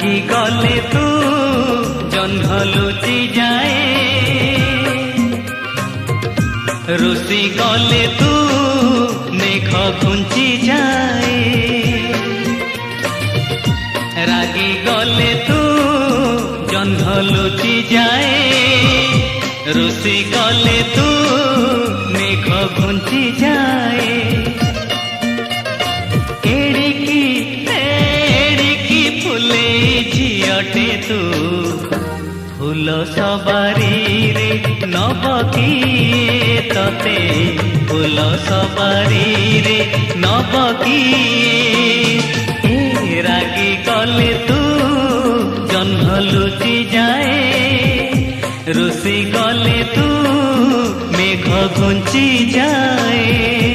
रागी गले तू जन्म लुचि जाए, रुषि गले तू मेघ घुंची जाए। रागी गले तू जन्म लुचि जाए, रुषि गले तू मेघ घुंची जाए। एड़िकी फुले झियटे तू फूल सवारी रे नब किए तते, फूल सवारी रे नब किए। रागी गले तू जन्म लुचि जाए, रुषि गले तू मेघ घुंची जाए।